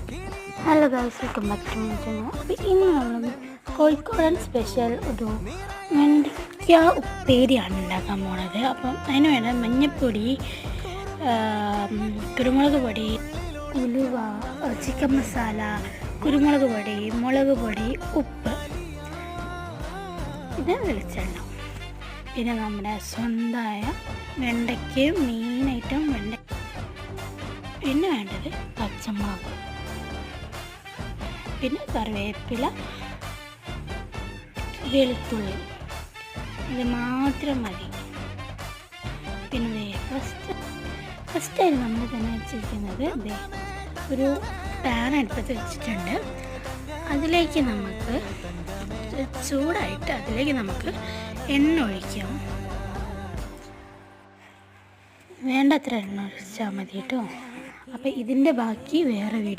Hello guys, welcome back to my channel. അപ്പോൾ ഇന്ന് നമ്മൾ കോഴിക്കോടൻ സ്പെഷ്യൽ ഒരു വെണ്ടയ്ക്ക ഉപ്പേരിയാണ് ഉണ്ടാക്കാൻ പോണത്. അപ്പം അതിന് വേണ്ട മഞ്ഞൾപ്പൊടി, കുരുമുളക് പൊടി, ഉലുവ, ചിക്കൻ മസാല, കുരുമുളക് പൊടി, മുളക് പൊടി, ഉപ്പ്, പിന്നെ വെളിച്ചെണ്ണ, പിന്നെ നമ്മുടെ സ്വന്തമായ വെണ്ടയ്ക്കയും മെയിനായിട്ടും പിന്നെ വേണ്ടത് പച്ചമുളക്, പിന്നെ കറിവേപ്പില, വെളുത്തുള്ളി, ഇത് മാത്രം മതി. പിന്നെ ഫസ്റ്റായിട്ട് നമ്മൾ തന്നെ വെച്ചിരിക്കുന്നത് ഒരു പാൻ അടുപ്പത്ത് വെച്ചിട്ടുണ്ട്. അതിലേക്ക് നമുക്ക് ചൂടായിട്ട് അതിലേക്ക് നമുക്ക് എണ്ണ ഒഴിക്കാം. വേണ്ടത്ര എണ്ണ ഒഴിച്ചാൽ മതി കേട്ടോ. അപ്പോൾ ഇതിൻ്റെ ബാക്കി വേറെ വീഡിയോ